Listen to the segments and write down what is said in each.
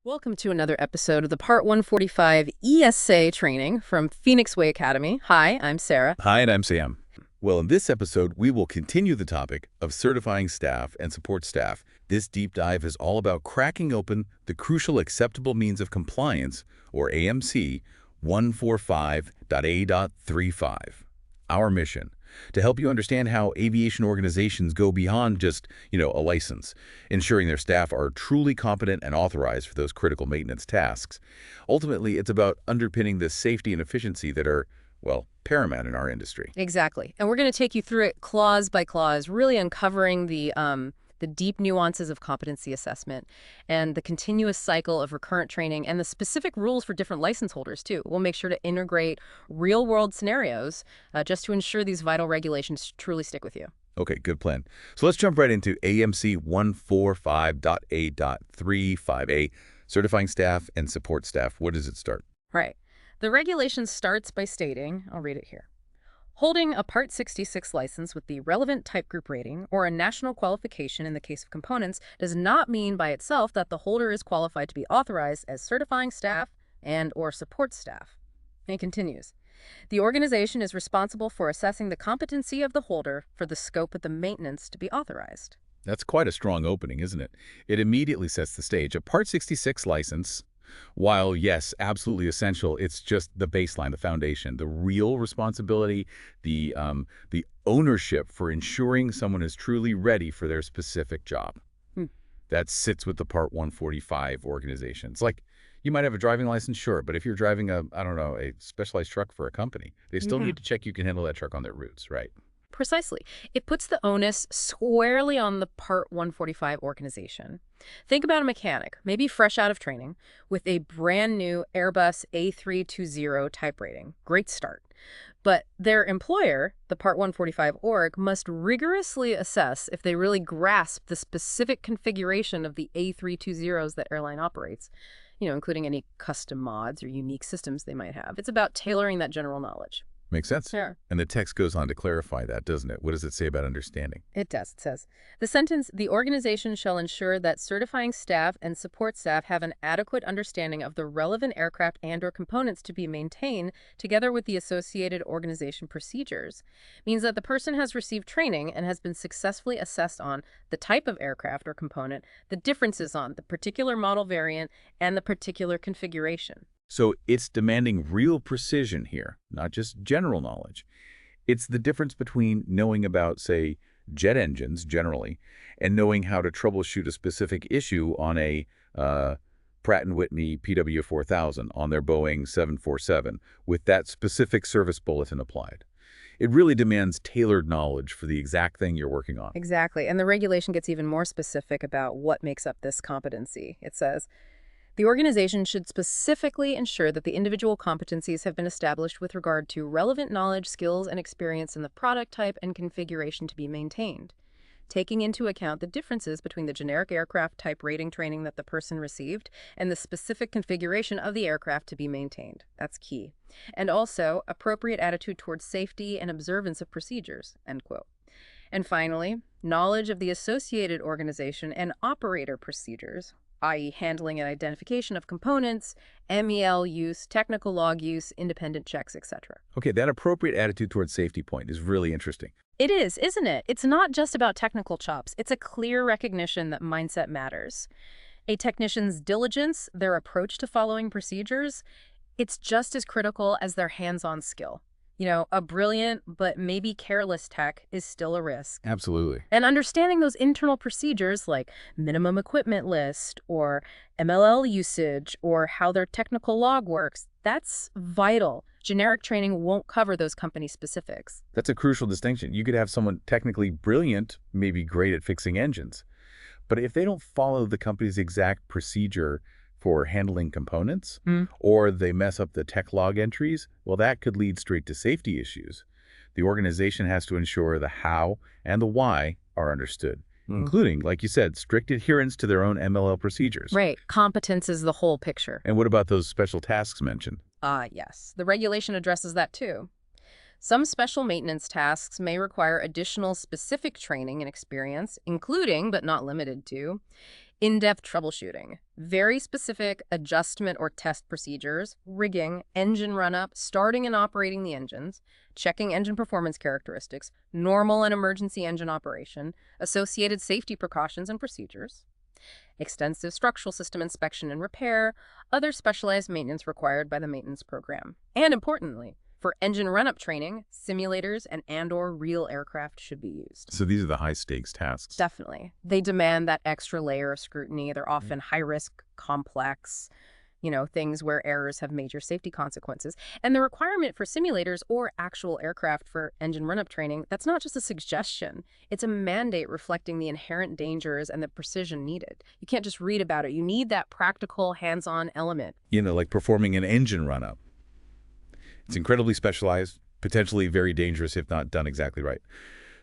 Welcome to another episode of the Part 145 ESA training from Phoenix Way Academy. Hi, I'm Sarah. Hi, and I'm Sam. Well, in this episode, we will continue the topic of certifying staff and support staff. This deep dive is all about cracking open the crucial acceptable means of compliance, or AMC, 145.A.35. Our mission, to help you understand how aviation organizations go beyond just, a license, ensuring their staff are truly competent and authorized for those critical maintenance tasks. Ultimately, it's about underpinning the safety and efficiency that are, paramount in our industry. Exactly. And we're going to take you through it clause by clause, really uncovering the deep nuances of competency assessment and the continuous cycle of recurrent training and the specific rules for different license holders, too. We'll make sure to integrate real-world scenarios just to ensure these vital regulations truly stick with you. Okay, good plan. So let's jump right into AMC 145.A.35A, certifying staff and support staff. Where does it start? Right. The regulation starts by stating, I'll read it here, holding a Part 66 license with the relevant type group rating or a national qualification in the case of components does not mean by itself that the holder is qualified to be authorized as certifying staff and/or support staff. And it continues. The organization is responsible for assessing the competency of the holder for the scope of the maintenance to be authorized. That's quite a strong opening, isn't it? It immediately sets the stage. A Part 66 license, while, yes, absolutely essential, it's just the baseline, the foundation. The real responsibility, the ownership for ensuring someone is truly ready for their specific job. That sits with the Part 145 organizations. Like, you might have a driving license, sure, but if you're driving a specialized truck for a company, they still need to check you can handle that truck on their routes, right? Precisely. It puts the onus squarely on the Part 145 organization. Think about a mechanic, maybe fresh out of training, with a brand new Airbus A320 type rating. Great start. But their employer, the Part 145 org, must rigorously assess if they really grasp the specific configuration of the A320s that airline operates, including any custom mods or unique systems they might have. It's about tailoring that general knowledge. Makes sense. Yeah. And the text goes on to clarify that, doesn't it? What does it say about understanding? It does. It says, the sentence, the organization shall ensure that certifying staff and support staff have an adequate understanding of the relevant aircraft and/or components to be maintained, together with the associated organization procedures, means that the person has received training and has been successfully assessed on the type of aircraft or component, the differences on the particular model variant, and the particular configuration. So it's demanding real precision here, not just general knowledge. It's the difference between knowing about, say, jet engines generally and knowing how to troubleshoot a specific issue on a Pratt & Whitney PW4000 on their Boeing 747 with that specific service bulletin applied. It really demands tailored knowledge for the exact thing you're working on. Exactly. And the regulation gets even more specific about what makes up this competency. It says, the organization should specifically ensure that the individual competencies have been established with regard to relevant knowledge, skills, and experience in the product type and configuration to be maintained, taking into account the differences between the generic aircraft type rating training that the person received and the specific configuration of the aircraft to be maintained. That's key. And also, appropriate attitude towards safety and observance of procedures, end quote. And finally, knowledge of the associated organization and operator procedures, i.e. handling and identification of components, MEL use, technical log use, independent checks, etc. Okay, that appropriate attitude towards safety point is really interesting. It is, isn't it? It's not just about technical chops. It's a clear recognition that mindset matters. A technician's diligence, their approach to following procedures, it's just as critical as their hands-on skill. A brilliant but maybe careless tech is still a risk. Absolutely. And understanding those internal procedures like minimum equipment list or MLL usage or how their technical log works, that's vital. Generic training won't cover those company specifics. That's a crucial distinction. You could have someone technically brilliant, maybe great at fixing engines, but if they don't follow the company's exact procedure for handling components, or they mess up the tech log entries, well, that could lead straight to safety issues. The organization has to ensure the how and the why are understood, including, like you said, strict adherence to their own MLL procedures. Right. Competence is the whole picture. And what about those special tasks mentioned? Yes. The regulation addresses that too. Some special maintenance tasks may require additional specific training and experience, including, but not limited to, In-depth troubleshooting, very specific adjustment or test procedures, rigging, engine run-up, starting and operating the engines, checking engine performance characteristics, normal and emergency engine operation, associated safety precautions and procedures, extensive structural system inspection and repair, other specialized maintenance required by the maintenance program. And importantly, for engine run-up training, simulators and/or real aircraft should be used. So these are the high-stakes tasks. Definitely. They demand that extra layer of scrutiny. They're often high-risk, complex, things where errors have major safety consequences. And the requirement for simulators or actual aircraft for engine run-up training, that's not just a suggestion. It's a mandate reflecting the inherent dangers and the precision needed. You can't just read about it. You need that practical, hands-on element. Like performing an engine run-up. It's incredibly specialized, potentially very dangerous if not done exactly right.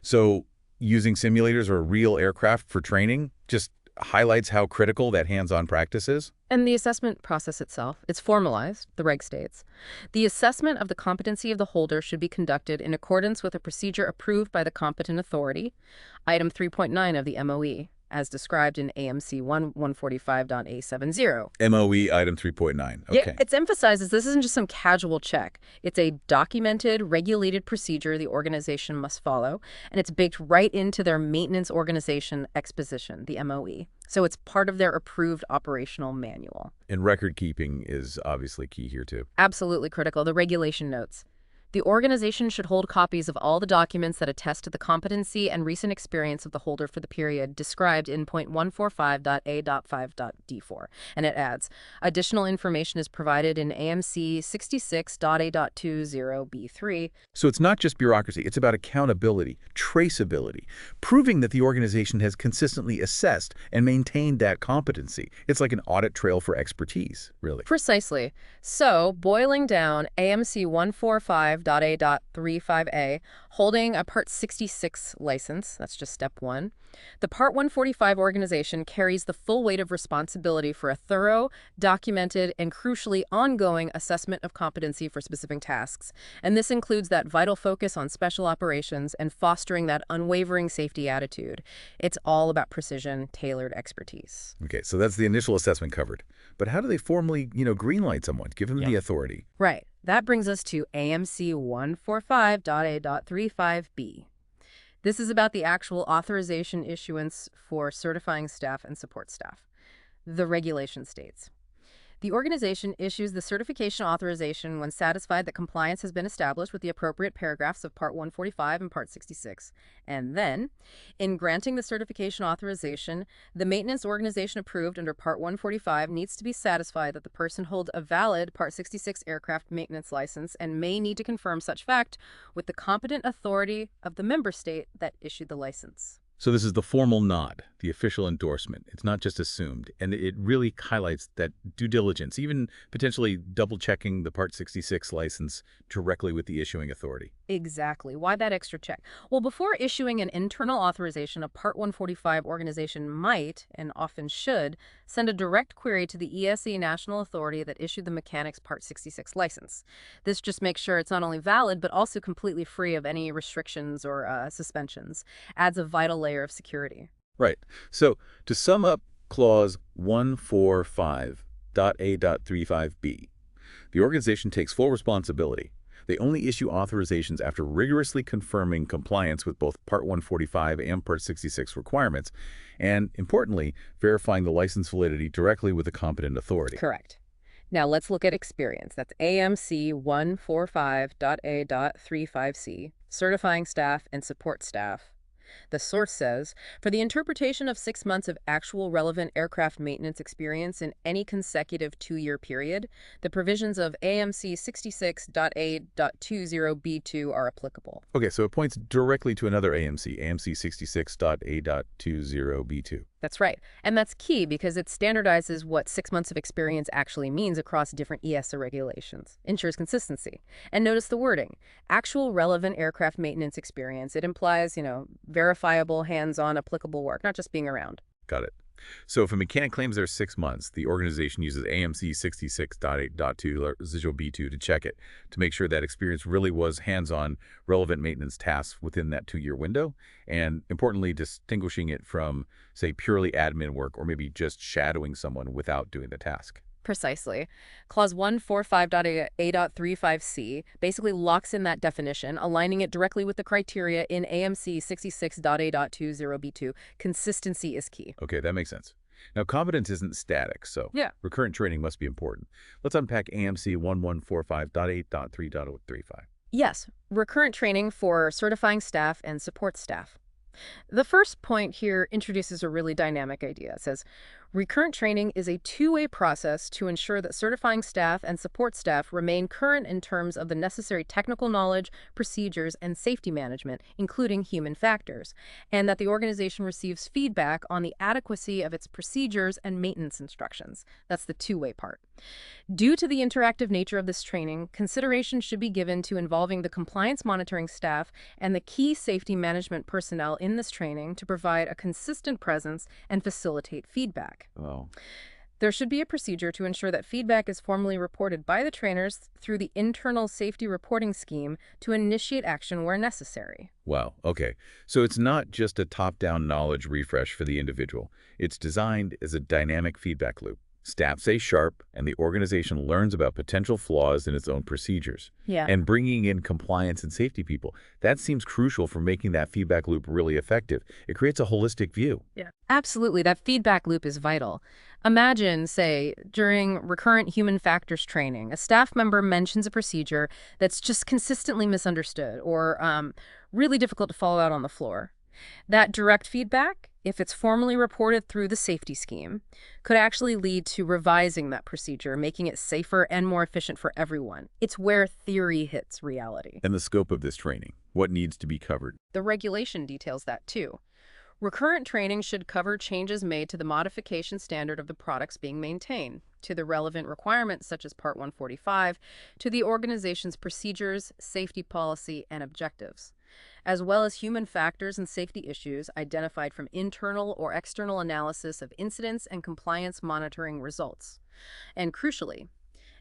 So using simulators or real aircraft for training just highlights how critical that hands-on practice is. And the assessment process itself, it's formalized, the reg states. The assessment of the competency of the holder should be conducted in accordance with a procedure approved by the competent authority, item 3.9 of the MOE, as described in AMC 145.A.35 MOE item 3.9. Okay. Yeah, it's emphasizes this isn't just some casual check. It's a documented, regulated procedure the organization must follow, and it's baked right into their maintenance organization exposition, the MOE. So it's part of their approved operational manual. And record keeping is obviously key here too. Absolutely critical. The regulation notes. The organization should hold copies of all the documents that attest to the competency and recent experience of the holder for the period described in point 145.A.5.D4. And it adds, additional information is provided in AMC 66.A.20B3. So it's not just bureaucracy, it's about accountability, traceability, proving that the organization has consistently assessed and maintained that competency. It's like an audit trail for expertise, really. Precisely. So, boiling down, AMC 145.A.35 holding a Part 66 license, that's just step one. The Part 145 organization carries the full weight of responsibility for a thorough, documented, and crucially ongoing assessment of competency for specific tasks. And this includes that vital focus on special operations and fostering that unwavering safety attitude. It's all about precision, tailored expertise. Okay, so that's the initial assessment covered. But how do they formally, greenlight someone, give them the authority? Right. That brings us to AMC 145.A.35B. This is about the actual authorization issuance for certifying staff and support staff. The regulation states, the organization issues the certification authorization when satisfied that compliance has been established with the appropriate paragraphs of Part 145 and Part 66. And then, in granting the certification authorization, the maintenance organization approved under Part 145 needs to be satisfied that the person holds a valid Part 66 aircraft maintenance license and may need to confirm such fact with the competent authority of the member state that issued the license. So this is the formal nod, the official endorsement. It's not just assumed. And it really highlights that due diligence, even potentially double-checking the Part 66 license directly with the issuing authority. Exactly. Why that extra check? Well, before issuing an internal authorization, a Part 145 organization might, and often should, send a direct query to the EASA national authority that issued the mechanic's Part 66 license. This just makes sure it's not only valid, but also completely free of any restrictions or suspensions. Adds a vital layer of security. Right. So to sum up Clause 145.A.35B, the organization takes full responsibility. They only issue authorizations after rigorously confirming compliance with both Part 145 and Part 66 requirements, and, importantly, verifying the license validity directly with the competent authority. Correct. Now let's look at experience. That's AMC 145.A.35C, certifying staff and support staff. The source says, for the interpretation of 6 months of actual relevant aircraft maintenance experience in any consecutive 2-year period, the provisions of AMC 66.A.20B2 are applicable. Okay, so it points directly to another AMC, AMC 66.A.20B2. That's right. And that's key because it standardizes what 6 months of experience actually means across different EASA regulations, ensures consistency. And notice the wording, actual relevant aircraft maintenance experience. It implies, verifiable, hands-on, applicable work, not just being around. Got it. So if a mechanic claims they're 6 months, the organization uses AMC 66.8.2 residual B2 to check it, to make sure that experience really was hands-on, relevant maintenance tasks within that 2-year window, and importantly, distinguishing it from, say, purely admin work or maybe just shadowing someone without doing the task. Precisely. Clause 145.A.35 basically locks in that definition, aligning it directly with the criteria in AMC 66.A.20b2. Consistency is key. Okay, that makes sense. Now, competence isn't static, so Yeah. recurrent training must be important. Let's unpack AMC 1145.8.3.35. Yes, recurrent training for certifying staff and support staff. The first point here introduces a really dynamic idea. It says, recurrent training is a two-way process to ensure that certifying staff and support staff remain current in terms of the necessary technical knowledge, procedures, and safety management, including human factors, and that the organization receives feedback on the adequacy of its procedures and maintenance instructions. That's the two-way part. Due to the interactive nature of this training, consideration should be given to involving the compliance monitoring staff and the key safety management personnel in this training to provide a consistent presence and facilitate feedback. Oh, There should be a procedure to ensure that feedback is formally reported by the trainers through the internal safety reporting scheme to initiate action where necessary. wow. Okay. So it's not just a top-down knowledge refresh for the individual. It's designed as a dynamic feedback loop. Staff stays sharp, and the organization learns about potential flaws in its own procedures. Yeah. And bringing in compliance and safety people, that seems crucial for making that feedback loop really effective. It creates a holistic view. Yeah. Absolutely, that feedback loop is vital. Imagine, say, during recurrent human factors training, a staff member mentions a procedure that's just consistently misunderstood or really difficult to follow out on the floor. That direct feedback, if it's formally reported through the safety scheme, could actually lead to revising that procedure, making it safer and more efficient for everyone. It's where theory hits reality. And the scope of this training, what needs to be covered. The regulation details that too. Recurrent training should cover changes made to the modification standard of the products being maintained, to the relevant requirements such as Part 145, to the organization's procedures, safety policy, and objectives, as well as human factors and safety issues identified from internal or external analysis of incidents and compliance monitoring results. And crucially,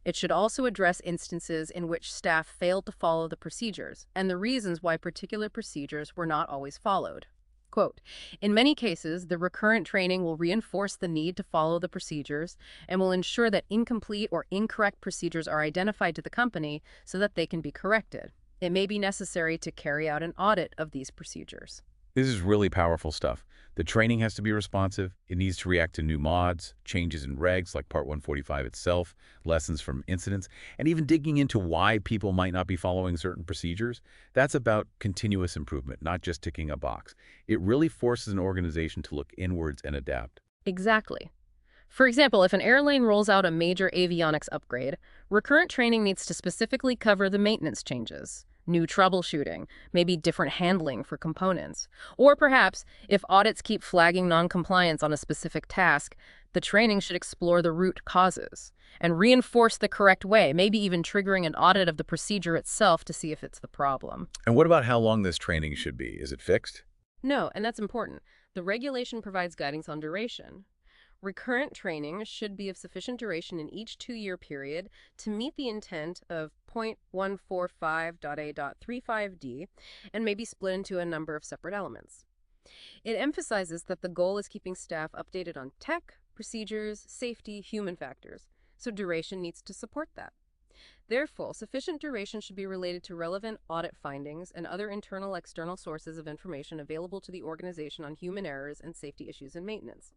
it should also address instances in which staff failed to follow the procedures and the reasons why particular procedures were not always followed. Quote, in many cases, the recurrent training will reinforce the need to follow the procedures and will ensure that incomplete or incorrect procedures are identified to the company so that they can be corrected. It may be necessary to carry out an audit of these procedures. This is really powerful stuff. The training has to be responsive. It needs to react to new mods, changes in regs like Part 145 itself, lessons from incidents, and even digging into why people might not be following certain procedures. That's about continuous improvement, not just ticking a box. It really forces an organization to look inwards and adapt. Exactly. For example, if an airline rolls out a major avionics upgrade, recurrent training needs to specifically cover the maintenance changes, new troubleshooting, maybe different handling for components. Or perhaps, if audits keep flagging noncompliance on a specific task, the training should explore the root causes and reinforce the correct way, maybe even triggering an audit of the procedure itself to see if it's the problem. And what about how long this training should be? Is it fixed? No, and that's important. The regulation provides guidance on duration. Recurrent training should be of sufficient duration in each 2-year period to meet the intent of 145.A.35D and may be split into a number of separate elements. It emphasizes that the goal is keeping staff updated on tech, procedures, safety, human factors, so duration needs to support that. Therefore, sufficient duration should be related to relevant audit findings and other internal-external sources of information available to the organization on human errors and safety issues in maintenance.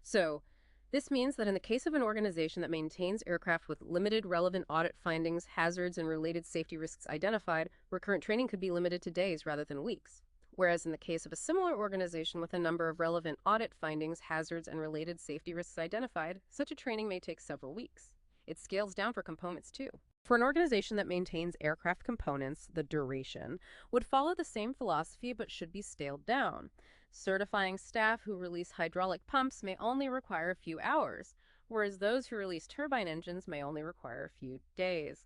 So, this means that in the case of an organization that maintains aircraft with limited relevant audit findings, hazards, and related safety risks identified, recurrent training could be limited to days rather than weeks. Whereas in the case of a similar organization with a number of relevant audit findings, hazards, and related safety risks identified, such a training may take several weeks. It scales down for components too. For an organization that maintains aircraft components, the duration would follow the same philosophy but should be scaled down. Certifying staff who release hydraulic pumps may only require a few hours, whereas those who release turbine engines may only require a few days.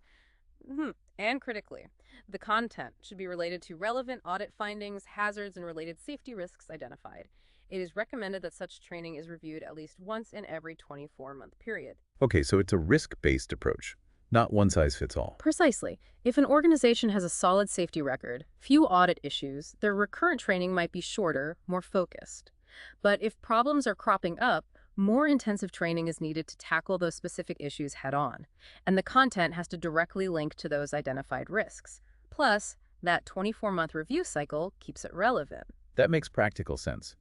And critically, the content should be related to relevant audit findings, hazards, and related safety risks identified. It is recommended that such training is reviewed at least once in every 24-month period. Okay, so it's a risk-based approach, not one size fits all. Precisely. If an organization has a solid safety record, few audit issues, their recurrent training might be shorter, more focused. But if problems are cropping up, more intensive training is needed to tackle those specific issues head on, and the content has to directly link to those identified risks. Plus, that 24-month review cycle keeps it relevant. That makes practical sense.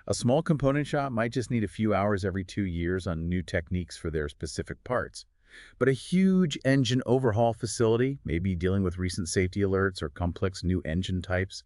A small component shop might just need a few hours every 2 years on new techniques for their specific parts. But a huge engine overhaul facility, maybe dealing with recent safety alerts or complex new engine types,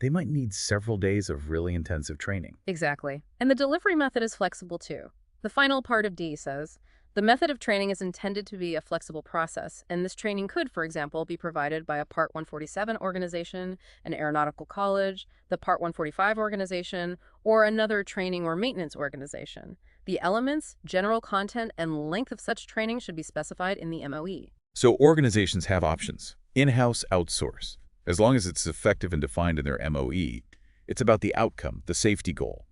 they might need several days of really intensive training. Exactly. And the delivery method is flexible too. The final part of D says, the method of training is intended to be a flexible process, and this training could, for example, be provided by a Part 147 organization, an aeronautical college, the Part 145 organization, or another training or maintenance organization. The elements, general content, and length of such training should be specified in the MOE. So organizations have options. In-house, outsource. As long as it's effective and defined in their MOE, it's about the outcome, the safety goal,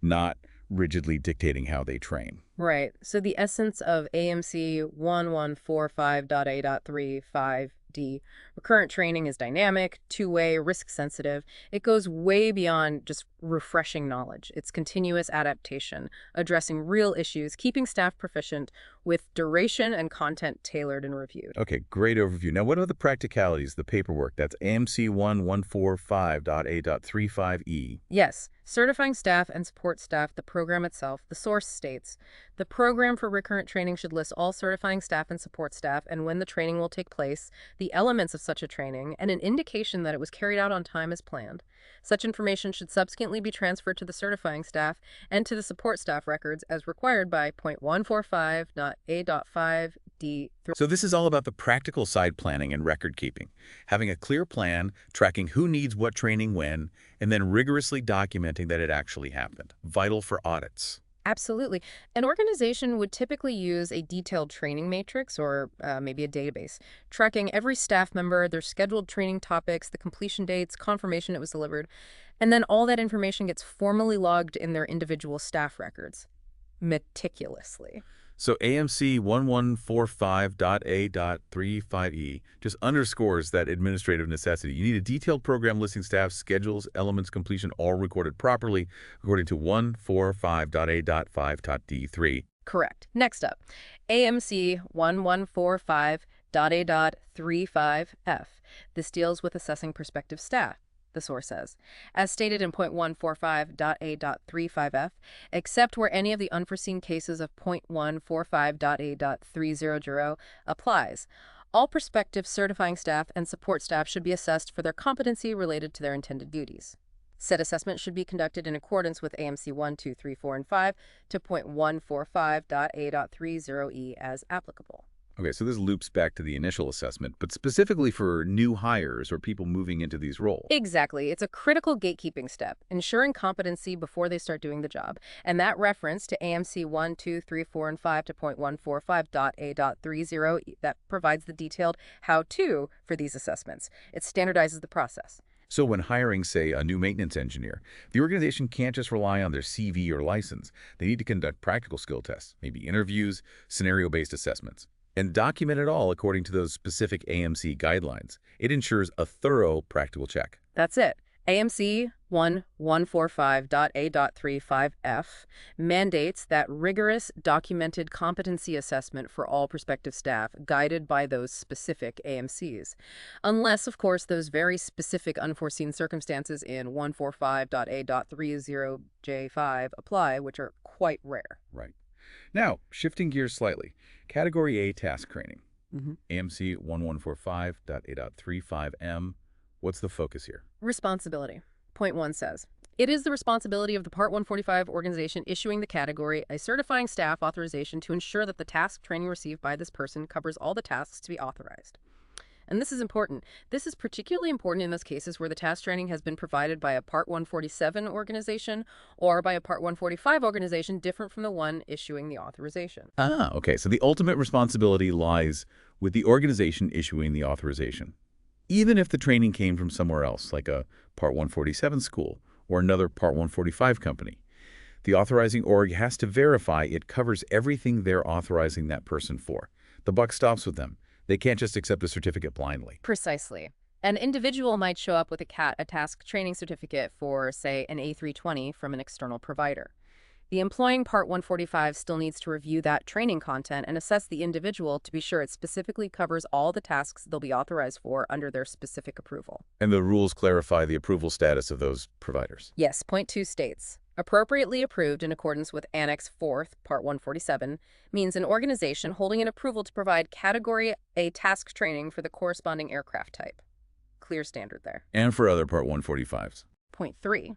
not rigidly dictating how they train. Right. So the essence of AMC 1145.A.35D, recurrent training, is dynamic, two-way, risk-sensitive. It goes way beyond just refreshing knowledge. It's continuous adaptation, addressing real issues, keeping staff proficient, with duration and content tailored and reviewed. Okay, great overview. Now, what are the practicalities, the paperwork? That's AMC 1145.A.35E. Yes, certifying staff and support staff, the program itself, the source states, the program for recurrent training should list all certifying staff and support staff and when the training will take place, the elements of such a training, and an indication that it was carried out on time as planned. Such information should subsequently be transferred to the certifying staff and to the support staff records as required by point 145.A.5D. So this is all about the practical side planning and record keeping, having a clear plan, tracking who needs what training when, and then rigorously documenting that it actually happened. Vital for audits. Absolutely. An organization would typically use a detailed training matrix or maybe a database, tracking every staff member, their scheduled training topics, the completion dates, confirmation it was delivered, and then all that information gets formally logged in their individual staff records, meticulously. So AMC 1145.A.35E just underscores that administrative necessity. You need a detailed program listing staff, schedules, elements, completion, all recorded properly according to 145.A.5.D3. Correct. Next up, AMC 1145.A.35F. This deals with assessing prospective staff, the source says. As stated in point 145.A.35F, except where any of the unforeseen cases of point 145.A.300 applies, all prospective certifying staff and support staff should be assessed for their competency related to their intended duties. Said assessment should be conducted in accordance with AMC 1, 2, 3, 4, and 5 to point 145.A.30E as applicable. Okay, so this loops back to the initial assessment, but specifically for new hires or people moving into these roles. Exactly. It's a critical gatekeeping step, ensuring competency before they start doing the job. And that reference to AMC 1, 2, 3, 4, and 5 to point 145.A.30, that provides the detailed how-to for these assessments. It standardizes the process. So when hiring, say, a new maintenance engineer, the organization can't just rely on their CV or license. They need to conduct practical skill tests, maybe interviews, scenario-based assessments, and document it all according to those specific AMC guidelines. It ensures a thorough practical check. That's it. AMC 1145.A.35F mandates that rigorous documented competency assessment for all prospective staff guided by those specific AMCs. Unless, of course, those very specific unforeseen circumstances in 145.A.30J5 apply, which are quite rare. Right. Now, shifting gears slightly, Category A task training, Mm-hmm. AMC 1145.A.35M. What's the focus here? Responsibility. Point 1 says, it is the responsibility of the Part 145 organization issuing the category a certifying staff authorization to ensure that the task training received by this person covers all the tasks to be authorized. And this is important. This is particularly important in those cases where the task training has been provided by a Part 147 organization or by a Part 145 organization different from the one issuing the authorization. Ah, okay. So the ultimate responsibility lies with the organization issuing the authorization. Even if the training came from somewhere else, like a Part 147 school or another Part 145 company, The authorizing org has to verify it covers everything they're authorizing that person for. The buck stops with them. They can't just accept a certificate blindly. Precisely. An individual might show up with a task training certificate for, say, an A320 from an external provider. The employing Part 145 still needs to review that training content and assess the individual to be sure it specifically covers all the tasks they'll be authorized for under their specific approval. And the rules clarify the approval status of those providers. Yes, point 2 states, appropriately approved in accordance with Annex 4th, Part 147, means an organization holding an approval to provide Category A task training for the corresponding aircraft type. Clear standard there. And for other Part 145s. Point 3.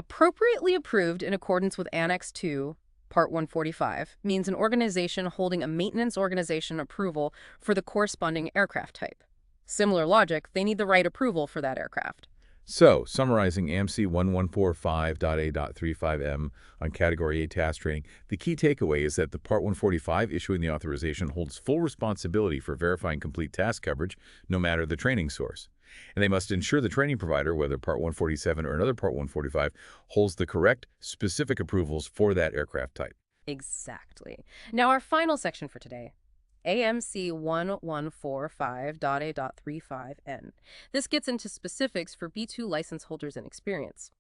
Appropriately approved in accordance with Annex 2, Part 145, means an organization holding a maintenance organization approval for the corresponding aircraft type. Similar logic, they need the right approval for that aircraft. So, summarizing AMC 145.A.35M on Category A task training, the key takeaway is that the Part 145 issuing the authorization holds full responsibility for verifying complete task coverage, no matter the training source. And they must ensure the training provider, whether Part 147 or another Part 145, holds the correct, specific approvals for that aircraft type. Exactly. Now our final section for today, AMC 145.A.35N. This gets into specifics for B2 license holders and experience.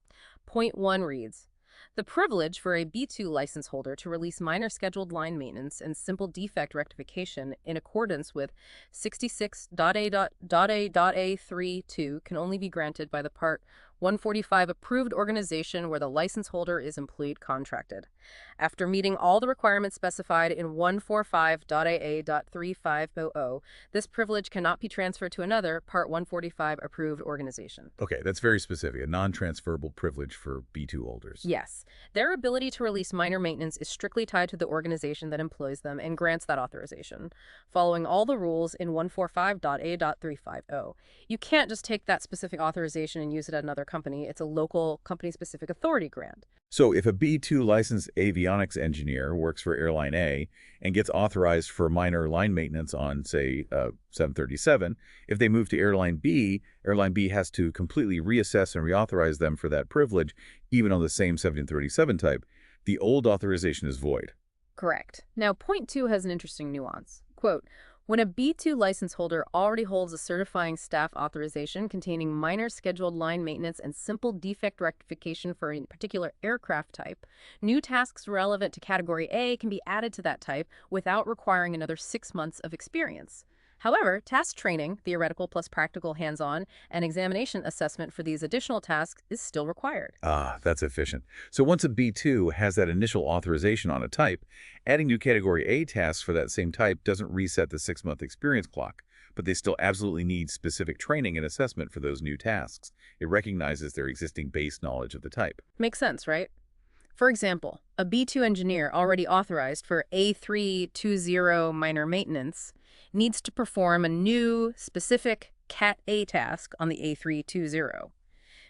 Point 1 reads, the privilege for a B2 license holder to release minor scheduled line maintenance and simple defect rectification in accordance with 66.A.A.32 can only be granted by the Part 145 approved organization where the license holder is employed contracted. After meeting all the requirements specified in 145.A.A.35 this privilege cannot be transferred to another Part 145 approved organization. Okay, that's very specific, a non-transferable privilege for B2 holders. Yes. Their ability to release minor maintenance is strictly tied to the organization that employs them and grants that authorization, following all the rules in 145.A.A.35. You can't just take that specific authorization and use it at another company. It's a local company-specific authority grant. So if a B2 licensed avionics engineer works for Airline A and gets authorized for minor line maintenance on, say, 737, if they move to Airline B has to completely reassess and reauthorize them for that privilege, even on the same 737 type. The old authorization is void. Correct. Now, point 2 has an interesting nuance. Quote, when a B2 license holder already holds a certifying staff authorization containing minor scheduled line maintenance and simple defect rectification for a particular aircraft type, new tasks relevant to Category A can be added to that type without requiring another 6 months of experience. However, task training, theoretical plus practical hands-on, and examination assessment for these additional tasks is still required. Ah, that's efficient. So once a B2 has that initial authorization on a type, adding new Category A tasks for that same type doesn't reset the 6-month experience clock, but they still absolutely need specific training and assessment for those new tasks. It recognizes their existing base knowledge of the type. Makes sense, right? For example, a B2 engineer already authorized for A320 minor maintenance needs to perform a new, specific Cat A task on the A320,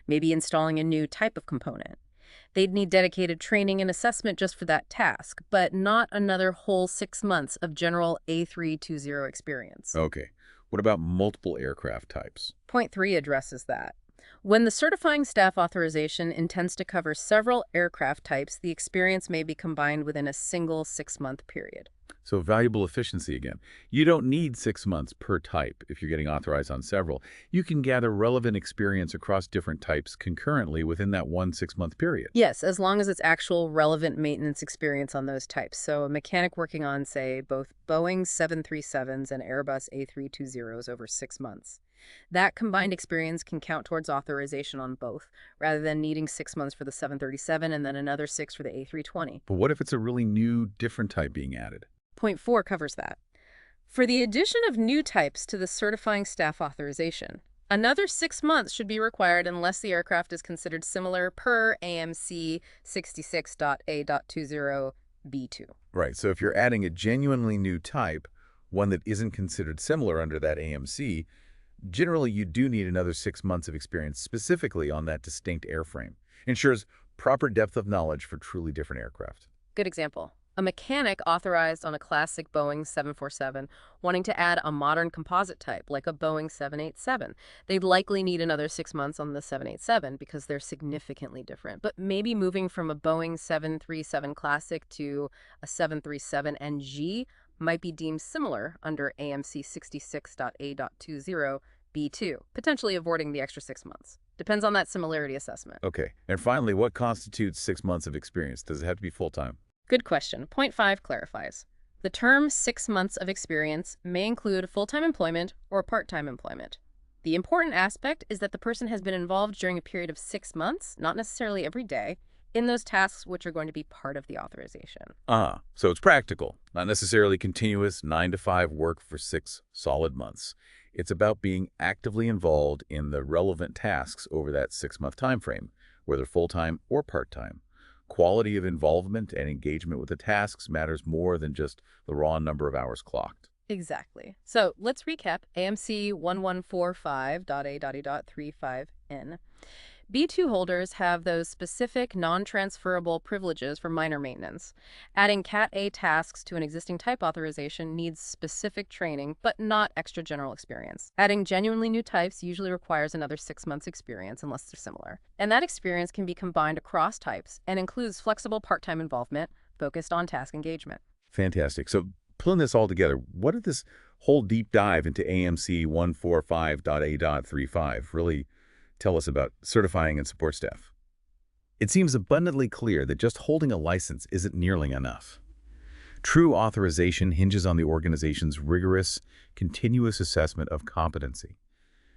maybe installing a new type of component. They'd need dedicated training and assessment just for that task, but not another whole 6 months of general A320 experience. Okay. What about multiple aircraft types? Point 3 addresses that. When the certifying staff authorization intends to cover several aircraft types, the experience may be combined within a single 6-month period. So valuable efficiency again. You don't need 6 months per type if you're getting authorized on several. You can gather relevant experience across different types concurrently within that 1 6-month period. Yes, as long as it's actual relevant maintenance experience on those types. So a mechanic working on, say, both Boeing 737s and Airbus A320s over 6 months. That combined experience can count towards authorization on both, rather than needing 6 months for the 737 and then another 6 for the A320. But what if it's a really new, different type being added? Point 4 covers that. For the addition of new types to the certifying staff authorization, another 6 months should be required unless the aircraft is considered similar per AMC 66.A.20B2. Right, so if you're adding a genuinely new type, one that isn't considered similar under that AMC, generally you do need another 6 months of experience specifically on that distinct airframe. Ensures proper depth of knowledge for truly different aircraft. Good example. A mechanic authorized on a classic Boeing 747 wanting to add a modern composite type like a Boeing 787. They'd likely need another 6 months on the 787 because they're significantly different. But maybe moving from a Boeing 737 classic to a 737 NG might be deemed similar under AMC 66.A.20 B2, potentially avoiding the extra 6 months. Depends on that similarity assessment. Okay. And finally, what constitutes 6 months of experience? Does it have to be full-time? Good question. Point 5 clarifies. The term 6 months of experience may include full-time employment or part-time employment. The important aspect is that the person has been involved during a period of 6 months, not necessarily every day, in those tasks which are going to be part of the authorization. So it's practical, not necessarily continuous 9 to 5 work for 6 solid months. It's about being actively involved in the relevant tasks over that 6-month time frame, whether full-time or part-time. Quality of involvement and engagement with the tasks matters more than just the raw number of hours clocked. Exactly. So let's recap AMC 145.A.35N. B2 holders have those specific non-transferable privileges for minor maintenance. Adding Cat A tasks to an existing type authorization needs specific training, but not extra general experience. Adding genuinely new types usually requires another 6 months experience unless they're similar. And that experience can be combined across types and includes flexible part-time involvement focused on task engagement. Fantastic. So pulling this all together, what did this whole deep dive into AMC 145.A.35 really tell us about certifying and support staff? It seems abundantly clear that just holding a license isn't nearly enough. True authorization hinges on the organization's rigorous, continuous assessment of competency.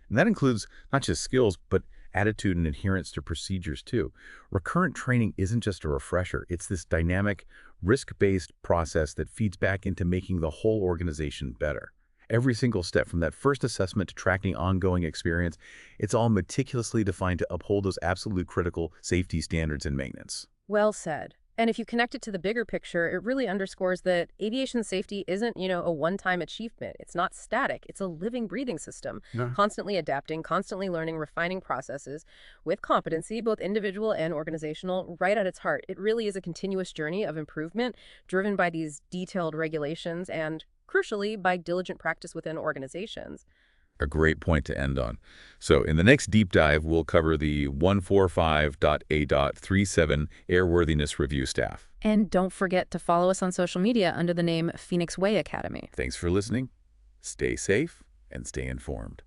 And that includes not just skills, but attitude and adherence to procedures too. Recurrent training isn't just a refresher. It's this dynamic, risk-based process that feeds back into making the whole organization better. Every single step from that first assessment to tracking ongoing experience, it's all meticulously defined to uphold those absolute critical safety standards and maintenance. Well said. And if you connect it to the bigger picture, it really underscores that aviation safety isn't, a one-time achievement. It's not static. It's a living, breathing system, Yeah. constantly adapting, constantly learning, refining processes with competency, both individual and organizational, right at its heart. It really is a continuous journey of improvement driven by these detailed regulations and, crucially, by diligent practice within organizations. A great point to end on. So in the next deep dive, we'll cover the 145.A.37 Airworthiness Review staff. And don't forget to follow us on social media under the name Phoenix Way Academy. Thanks for listening. Stay safe and stay informed.